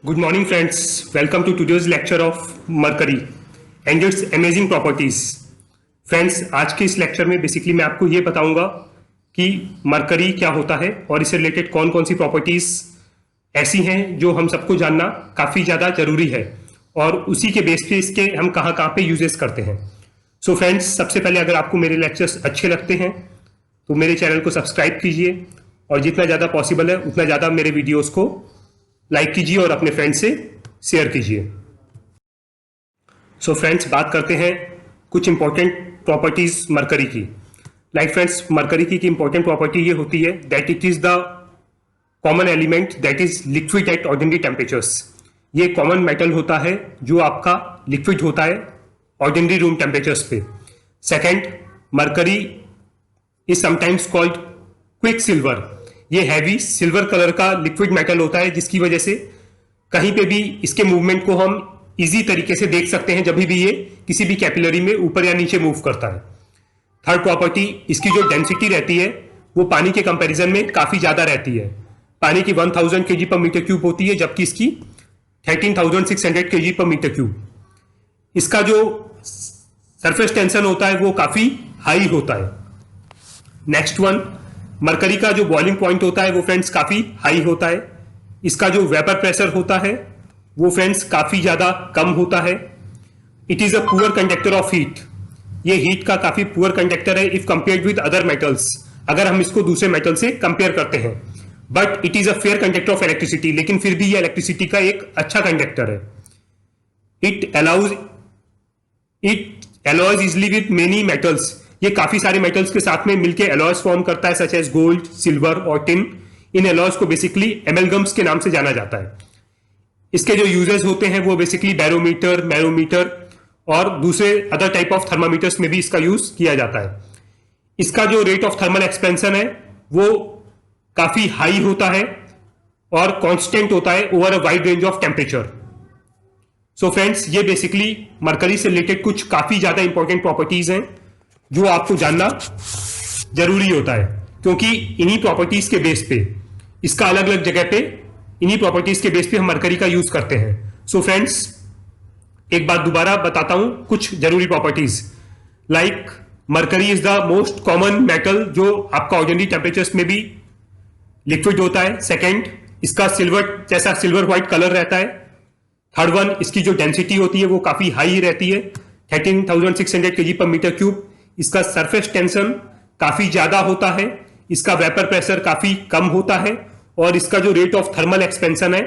Good morning, friends. Welcome to today's lecture of mercury and its amazing properties. Friends, आज के इस lecture में basically मैं आपको ये बताऊंगा कि मरकरी क्या होता है और इससे रिलेटेड कौन कौन सी प्रॉपर्टीज ऐसी हैं जो हम सबको जानना काफ़ी ज़्यादा जरूरी है और उसी के बेस पे इसके हम कहाँ कहाँ पे यूजेस करते हैं। सो फ्रेंड्स, सबसे पहले अगर आपको मेरे लेक्चर्स अच्छे लगते हैं तो मेरे चैनल को सब्सक्राइब कीजिए और जितना ज़्यादा पॉसिबल है उतना ज़्यादा मेरे वीडियोज़ को लाइक कीजिए और अपने फ्रेंड्स से शेयर कीजिए। सो फ्रेंड्स, बात करते हैं कुछ इंपॉर्टेंट प्रॉपर्टीज मरकरी की। लाइक फ्रेंड्स, मरकरी की इंपॉर्टेंट प्रॉपर्टी ये होती है that it is the common element that is liquid at ordinary temperatures. ये कॉमन मेटल होता है जो आपका लिक्विड होता है ऑर्डिनरी रूम टेम्परेचर्स पे। Second, mercury is sometimes called quick silver. ये हैवी सिल्वर कलर का लिक्विड मेटल होता है जिसकी वजह से कहीं पे भी इसके मूवमेंट को हम इजी तरीके से देख सकते हैं जब भी ये किसी भी कैपिलरी में ऊपर या नीचे मूव करता है। थर्ड प्रॉपर्टी, इसकी जो डेंसिटी रहती है वो पानी के कंपैरिजन में काफी ज्यादा रहती है। पानी की 1000 kg पर मीटर क्यूब होती है जबकि इसकी 13,600 kg पर मीटर क्यूब। इसका जो सरफेस टेंशन होता है वो काफी हाई होता है। नेक्स्ट वन, मरकरी का जो बॉइलिंग पॉइंट होता है वो फ्रेंड्स काफी हाई होता है। इसका जो वेपर प्रेशर होता है वो फ्रेंड्स काफी ज्यादा कम होता है। It is a poor conductor of heat. ये हीट का काफी पुअर कंडक्टर है if compared with other metals, अगर हम इसको दूसरे मेटल से कंपेयर करते हैं। But it is a fair conductor of electricity, लेकिन फिर भी ये इलेक्ट्रिसिटी का एक अच्छा कंडक्टर है। It alloys easily with many metals. ये काफी सारे मेटल्स के साथ में मिलकर एलॉयस फॉर्म करता है सच एज गोल्ड, सिल्वर और टिन। इन एलॉयस को बेसिकली एमेलगम्स के नाम से जाना जाता है। इसके जो यूजेस होते हैं वो बेसिकली बैरोमीटर, मैरोमीटर और दूसरे अदर टाइप ऑफ थर्मामीटर्स में भी इसका यूज किया जाता है। इसका जो रेट ऑफ थर्मल एक्सपेंशन है वो काफी हाई होता है और कांस्टेंट होता है over a wide range of temperature. So friends, ये बेसिकली मरकरी से रिलेटेड कुछ काफी ज्यादा इंपॉर्टेंट प्रॉपर्टीज हैं जो आपको जानना जरूरी होता है, क्योंकि इन्हीं प्रॉपर्टीज के बेस पे इसका अलग अलग जगह पे इन्हीं प्रॉपर्टीज के बेस पे हम मरकरी का यूज करते हैं। सो फ्रेंड्स, एक बात दोबारा बताता हूं, कुछ जरूरी properties. Like mercury is the most common metal जो आपका ऑर्डिनरी टेम्परेचर्स में भी लिक्विड होता है। सेकेंड, इसका सिल्वर जैसा सिल्वर व्हाइट कलर रहता है। थर्ड वन, इसकी जो डेंसिटी होती है वो काफी हाई रहती है, 13,600 kg पर मीटर क्यूब। इसका सरफेस टेंशन काफी ज्यादा होता है, इसका वेपर प्रेशर काफी कम होता है और इसका जो रेट ऑफ थर्मल एक्सपेंशन है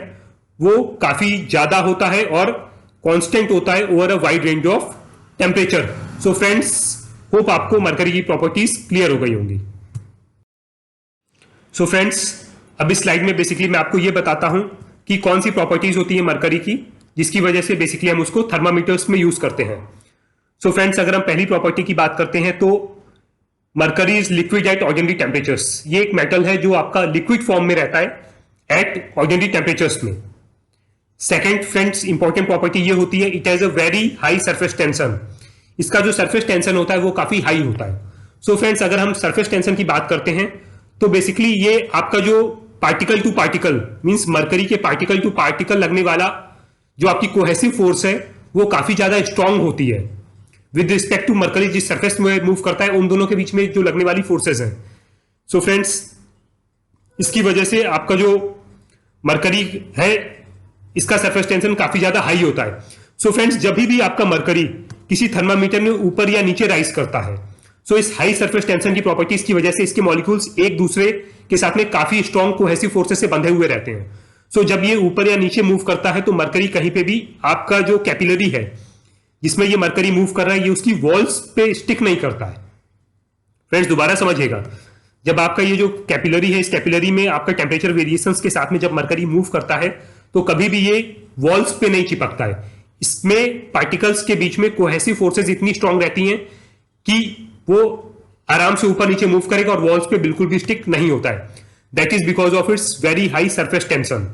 वो काफी ज्यादा होता है और कांस्टेंट होता है over a wide range of temperature. So friends, hope आपको मरकरी की प्रॉपर्टीज क्लियर हो गई होंगी। सो फ्रेंड्स, अब इस स्लाइड में बेसिकली मैं आपको ये बताता हूं कि कौन सी प्रॉपर्टीज होती है मरकरी की जिसकी वजह से बेसिकली हम उसको थर्मामीटर्स में यूज करते हैं। सो फ्रेंड्स, अगर हम पहली प्रॉपर्टी की बात करते हैं तो mercury is liquid at ordinary temperatures. ये एक मेटल है जो आपका लिक्विड फॉर्म में रहता है एट ऑर्डिनरी टेम्परेचर्स में। सेकेंड फ्रेंड्स, इंपॉर्टेंट प्रॉपर्टी ये होती है it has a very high surface tension. इसका जो सरफेस टेंशन होता है वो काफी हाई होता है। सो फ्रेंड्स, अगर हम सरफेस टेंशन की बात करते हैं तो बेसिकली ये आपका जो particle to particle means mercury के पार्टिकल टू पार्टिकल लगने वाला जो आपकी कोहेसिव फोर्स है वो काफी ज्यादा स्ट्रांग होती है विद रिस्पेक्ट टू मरकरी। जिस सरफेस में मूव करता है उन दोनों के बीच में जो लगने वाली फोर्सेस हैं। सो फ्रेंड्स, इसकी वजह से आपका जो मरकरी है इसका सरफेस टेंशन काफी ज्यादा हाई होता है। सो फ्रेंड्स, जब भी आपका मरकरी किसी थर्मामीटर में ऊपर या नीचे राइज करता है, सो इस हाई सरफेस टेंशन की प्रॉपर्टीज की वजह से इसके मॉलिक्यूल्स एक दूसरे के साथ में काफी स्ट्रांग कोहेसिव फोर्सेस से बंधे हुए रहते हैं। सो जब ये ऊपर या नीचे मूव करता है तो मरकरी कहीं पे भी आपका जो कैपिलरी है जिसमें ये मरकरी मूव कर रहा है ये उसकी वॉल्स पे स्टिक नहीं करता है। फ्रेंड्स, दोबारा समझिएगा, जब आपका ये जो कैपिलरी है इस कैपिलरी में आपका टेम्परेचर वेरिएशंस के साथ में जब मरकरी मूव करता है तो कभी भी ये वॉल्स पे नहीं चिपकता है। इसमें पार्टिकल्स के बीच में कोहेसिव फोर्सेस इतनी स्ट्रांग रहती हैं कि वो आराम से ऊपर नीचे मूव करेगा और वॉल्स पे बिल्कुल भी स्टिक नहीं होता है। That is because of its very high surface tension.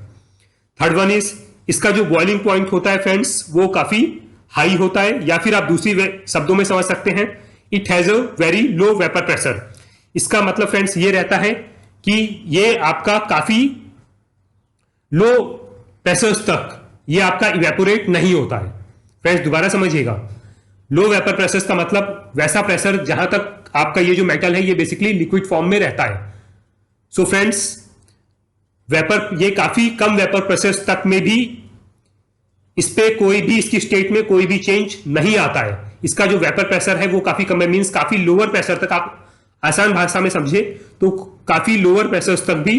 Third one is इसका जो बॉइलिंग पॉइंट होता है फ्रेंड्स वो काफी हाई होता है, या फिर आप दूसरी शब्दों में समझ सकते हैं it has a very low vapour pressure. इसका मतलब फ्रेंड्स ये रहता है कि ये आपका काफी लो प्रेशर्स तक ये आपका इवेपोरेट नहीं होता है। फ्रेंड्स दोबारा समझिएगा, लो वेपर प्रेशर्स का मतलब वैसा प्रेशर जहां तक आपका ये जो मेटल है ये बेसिकली लिक्विड फॉर्म में रहता है। सो फ्रेंड्स वेपर, ये काफी कम वेपर प्रेशर्स तक में भी इस पे कोई भी, इसकी स्टेट में कोई भी चेंज नहीं आता है। इसका जो वेपर प्रेशर है वो काफी कम है, मींस काफी लोअर प्रेशर तक, आप आसान भाषा में समझे तो काफी लोअर प्रेशर्स तक भी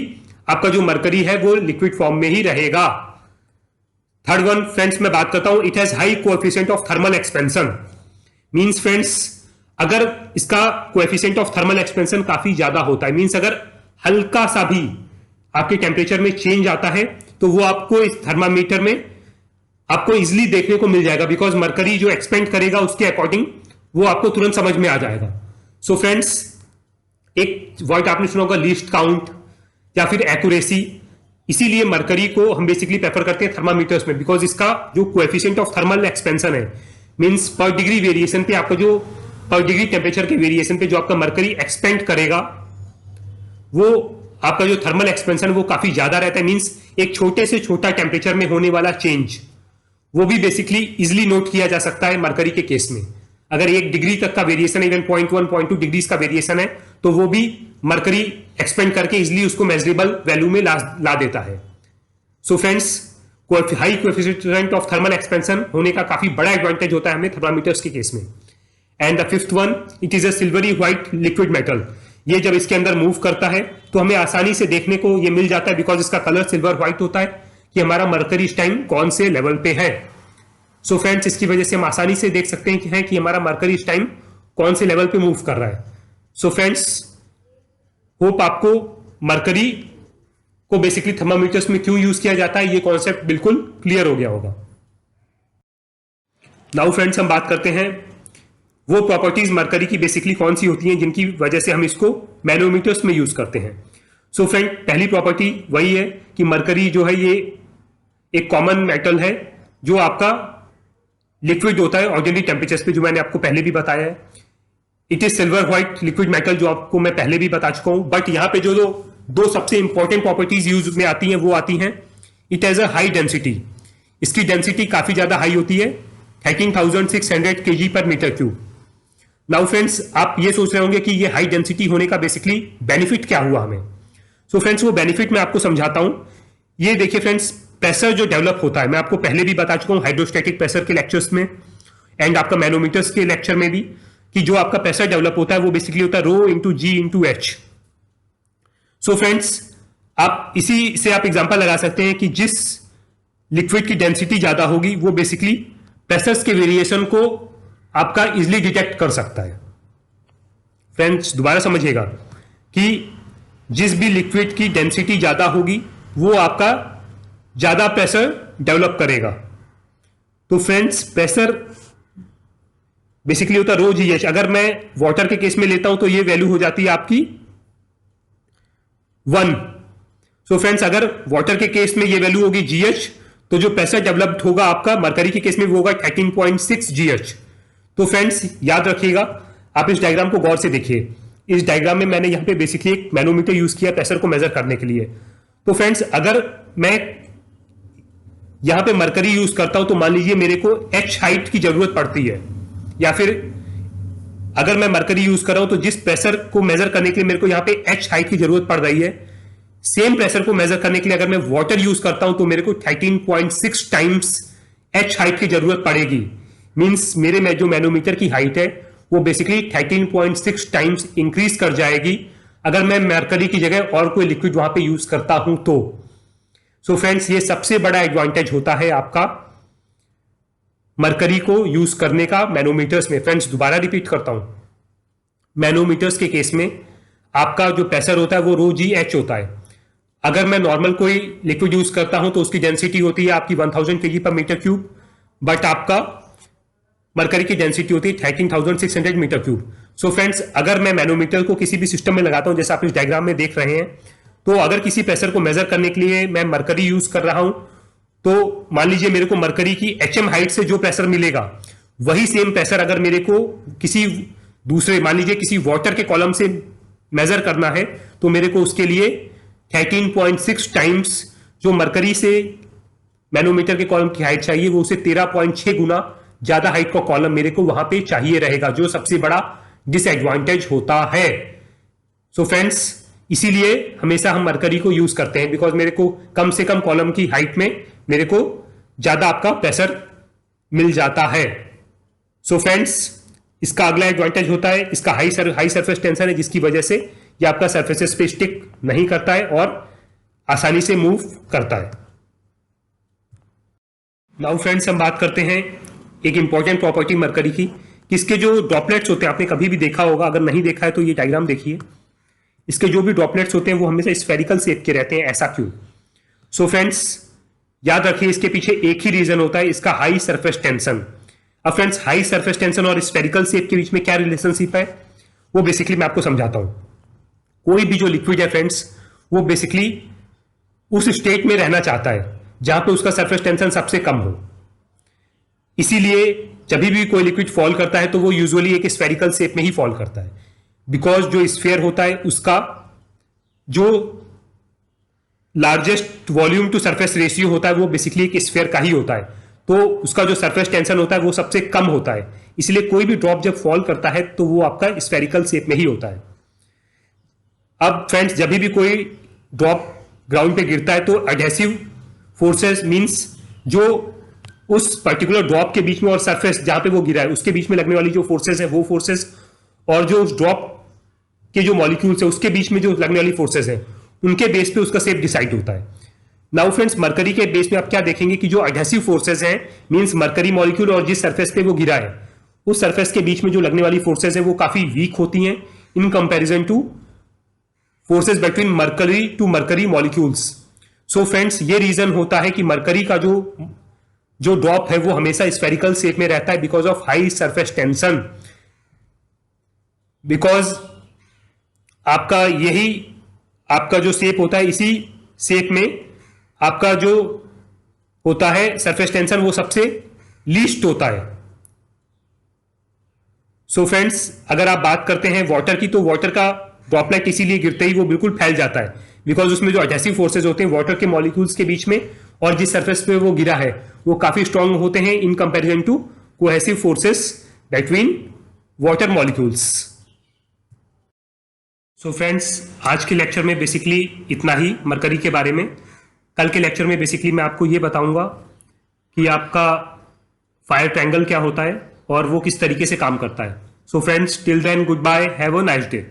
आपका जो मरकरी है वो लिक्विड फॉर्म में ही रहेगा। थर्ड वन फ्रेंड्स मैं बात करता हूं, it has high coefficient of thermal expansion. Means friends अगर इसका कोएफिशिएंट ऑफ थर्मल एक्सपेंशन काफी ज्यादा होता है, मींस अगर हल्का सा भी आपके टेम्परेचर में चेंज आता है तो वो आपको इस थर्मामीटर में आपको इजिली देखने को मिल जाएगा, बिकॉज मरकरी जो एक्सपेंड करेगा उसके अकॉर्डिंग वो आपको तुरंत समझ में आ जाएगा। सो फ्रेंड्स एक वर्ड आपने सुना होगा लीस्ट काउंट या फिर एक्यूरेसी, इसीलिए मरकरी को हम बेसिकली प्रेफर करते हैं थर्मामीटर्स में, बिकॉज इसका जो कोएफिशिएंट ऑफ थर्मल एक्सपेंशन है, मींस पर डिग्री वेरिएशन पे आपका जो पर डिग्री टेम्परेचर के वेरिएशन पे जो आपका मरकरी एक्सपेंड करेगा वो आपका जो थर्मल एक्सपेंशन वो काफी ज्यादा रहता है। मींस एक छोटे से छोटा टेम्परेचर में होने वाला चेंज वो भी बेसिकली इजिली नोट किया जा सकता है मरकरी के केस में। अगर 1 डिग्री तक का वेरिएशन है, इवन 0.1 0.2 डिग्रीज का वेरिएशन है, तो वो भी मरकरी एक्सपेंड करके इजिली उसको मेजरेबल वैल्यू में ला देता है। So friends high coefficient of thermal expansion होने का काफी बड़ा एडवांटेज होता है हमें थर्मामीटर्स के केस में। And the fifth one, it is a silvery white liquid metal. ये जब इसके अंदर मूव करता है तो हमें आसानी से देखने को ये मिल जाता है, बिकॉज इसका कलर सिल्वर व्हाइट होता है, कि हमारा मरकरी इस टाइम कौन से लेवल पे है। सो फ्रेंड्स इसकी वजह से हम आसानी से देख सकते हैं कि हमारा मरकरी इस टाइम कौन से लेवल पे मूव कर रहा है। सो फ्रेंड्स होप आपको मरकरी को बेसिकली थर्मामीटर्स में क्यों यूज किया जाता है ये कॉन्सेप्ट बिल्कुल क्लियर हो गया होगा। नाउ फ्रेंड्स हम बात करते हैं वो प्रॉपर्टीज मरकरी की बेसिकली कौन सी होती हैं जिनकी वजह से हम इसको मैनोमीटर्स में यूज करते हैं। सो फ्रेंड पहली प्रॉपर्टी वही है कि मरकरी जो है ये एक कॉमन मेटल है जो आपका लिक्विड होता है ऑर्डिनरी टेम्परेचर्स पे, जो मैंने आपको पहले भी बताया है। It is silver white liquid metal, जो आपको मैं पहले भी बता चुका हूं। बट यहां पे जो दो सबसे इंपॉर्टेंट प्रॉपर्टीज यूज में आती हैं वो आती हैं, it has a high density. इसकी डेंसिटी काफी ज्यादा हाई होती है, 13,600 kg पर मीटर क्यूब। नाउ फ्रेंड्स आप ये सोच रहे होंगे कि ये हाई डेंसिटी होने का बेसिकली बेनिफिट क्या हुआ हमें। सो फ्रेंड्स वो बेनिफिट मैं आपको समझाता हूं। ये देखिए फ्रेंड्स, प्रेशर जो डेवलप होता है मैं आपको पहले भी बता चुका हूं हाइड्रोस्टैटिक प्रेशर के लेक्चर्स में एंड आपका मैनोमीटर्स के लेक्चर में भी, कि जो आपका प्रेशर डेवलप होता है वो बेसिकली होता है रो इंटू जी इंटू एच। सो फ्रेंड्स आप इसी से आप एग्जांपल लगा सकते हैं कि जिस लिक्विड की डेंसिटी ज्यादा होगी वो बेसिकली प्रेशर्स के वेरिएशन को आपका इजिली डिटेक्ट कर सकता है। फ्रेंड्स दोबारा समझिएगा कि जिस भी लिक्विड की डेंसिटी ज्यादा होगी वो आपका ज्यादा प्रेशर डेवलप करेगा। तो फ्रेंड्स प्रेशर बेसिकली होता है रो जी एच। अगर मैं वाटर के केस में लेता हूं तो ये वैल्यू हो जाती है आपकी 1। सो फ्रेंड्स अगर वाटर के केस में ये वैल्यू होगी जी एच, तो जो प्रेशर डेवलप्ड होगा आपका मरकरी के केस में वो होगा 13.6 जी एच। तो फ्रेंड्स याद रखिएगा, आप इस डायग्राम को गौर से देखिए। इस डायग्राम में मैंने यहां पे बेसिकली एक मैनोमीटर यूज किया प्रेशर को मेजर करने के लिए। तो फ्रेंड्स अगर मैं यहां पे मरकरी यूज करता हूं तो मान लीजिए मेरे को एच हाइट की जरूरत पड़ती है, या फिर अगर मैं मरकरी यूज कर रहा हूं तो जिस प्रेशर को मेजर करने के लिए मेरे को यहां पे एच हाइट की जरूरत पड़ रही है, सेम प्रेशर को मेजर करने के लिए अगर मैं वाटर यूज करता हूं तो मेरे को 13.6 टाइम्स एच हाइट की जरूरत पड़ेगी। मींस मेरे में जो मैनोमीटर की हाइट है वो बेसिकली 13.6 टाइम्स इंक्रीज कर जाएगी अगर मैं मरकरी की जगह और कोई लिक्विड वहां पे यूज करता हूं तो। सो फ्रेंड्स ये सबसे बड़ा एडवांटेज होता है आपका मरकरी को यूज करने का मैनोमीटर्स में। फ्रेंड्स दोबारा रिपीट करता हूं, मैनोमीटर्स के केस में आपका जो प्रेशर होता है वो रो जी एच होता है। अगर मैं नॉर्मल कोई लिक्विड यूज करता हूं तो उसकी डेंसिटी होती है आपकी 1000 kg पर मीटर क्यूब, बट आपका मरकरी की डेंसिटी होती है 13,600 मीटर क्यूब। सो फ्रेंड्स अगर मैं मैनोमीटर को किसी भी सिस्टम में लगाता हूं, जैसे आप इस डायग्राम में देख रहे हैं, तो अगर किसी प्रेशर को मेजर करने के लिए मैं मरकरी यूज कर रहा हूं तो मान लीजिए मेरे को मरकरी की एचएम हाइट से जो प्रेशर मिलेगा वही सेम प्रेशर अगर मेरे को किसी दूसरे मान लीजिए किसी वाटर के कॉलम से मेजर करना है तो मेरे को उसके लिए 13.6 टाइम्स जो मरकरी से मैनोमीटर के कॉलम की हाइट चाहिए वो उसे 13.6 गुना ज्यादा हाइट का कॉलम मेरे को वहां पे चाहिए रहेगा, जो सबसे बड़ा डिसएडवांटेज होता है। सो फ्रेंड्स, इसीलिए हमेशा हम मरकरी को यूज करते हैं, बिकॉज मेरे को कम से कम कॉलम की हाइट में मेरे को ज्यादा आपका प्रेशर मिल जाता है। सो फ्रेंड्स, इसका अगला एडवांटेज होता है इसका हाई सरफेस टेंशन है, जिसकी वजह से ये आपका सरफेसेस पे स्टिक नहीं करता है और आसानी से मूव करता है। नाउ फ्रेंड्स, हम बात करते हैं एक इंपॉर्टेंट प्रॉपर्टी मरकरी की, कि इसके जो ड्रॉपलेट्स होते हैं, आपने कभी भी देखा होगा, अगर नहीं देखा है तो ये डायग्राम देखिए। इसके जो भी ड्रॉपलेट्स होते हैं वो हमेशा स्फेरिकल शेप के रहते हैं। ऐसा क्यों? सो फ्रेंड्स, याद रखिए इसके पीछे एक ही रीजन होता है, इसका हाई सरफेस टेंशन। अब फ्रेंड्स, हाई सरफेस टेंशन और स्फेरिकल शेप के बीच में क्या रिलेशनशिप है वो बेसिकली मैं आपको समझाता हूं। कोई भी जो लिक्विड है फ्रेंड्स, वो बेसिकली उस स्टेट में रहना चाहता है जहां पे उसका सरफेस टेंशन सबसे कम हो। इसीलिए जब भी कोई लिक्विड फॉल करता है तो वो यूजुअली एक स्फेरिकल शेप में ही फॉल करता है, बिकॉज जो स्फीयर होता है उसका जो largest volume to surface ratio होता है वो बेसिकली एक स्फीयर का ही होता है, तो उसका जो सरफेस टेंशन होता है वो सबसे कम होता है। इसलिए कोई भी ड्रॉप जब फॉल करता है तो वो आपका स्फेरिकल शेप में ही होता है। अब फ्रेंड्स, जब भी कोई ड्रॉप ग्राउंड पे गिरता है तो एडहेसिव फोर्सेस मींस जो उस पर्टिकुलर ड्रॉप के बीच में और सरफेस जहां पे वो गिरा है उसके बीच में लगने वाली जो फोर्सेस है वो फोर्सेस, और जो उस ड्रॉप के जो मॉलिक्यूल्स है उसके बीच में जो लगने वाली फोर्सेस है, उनके बेस पे उसका शेप डिसाइड होता है। नाउ फ्रेंड्स, मरकरी के बेस में आप क्या देखेंगे कि जो एडहेसिव फोर्सेस हैं, मींस मरकरी मॉलिक्यूल और जिस सरफेस पे वो गिरा है उस सरफेस के बीच में जो लगने वाली फोर्सेस है वो काफी वीक होती हैं in comparison to forces between mercury to mercury molecules. So friends, ये रीजन होता है कि मरकरी का जो ड्रॉप है वो हमेशा स्फेरिकल शेप में रहता है because of high surface tension. Because आपका यही आपका जो शेप होता है, इसी शेप में आपका जो होता है सरफेस टेंशन वो सबसे लीस्ट होता है। सो फ्रेंड्स, अगर आप बात करते हैं वाटर की, तो वाटर का ड्रॉपलेट इसीलिए गिरते ही वो बिल्कुल फैल जाता है, बिकॉज उसमें जो एडहेसिव फोर्सेज होते हैं वाटर के मॉलिक्यूल्स के बीच में और जिस सरफेस पे वो गिरा है वो काफी स्ट्रांग होते हैं in comparison to cohesive forces between water molecules. So friends, आज के लेक्चर में बेसिकली इतना ही मरकरी के बारे में। कल के लेक्चर में बेसिकली मैं आपको ये बताऊंगा कि आपका फायर ट्रायंगल क्या होता है और वो किस तरीके से काम करता है। So friends, till then goodbye, have a nice day.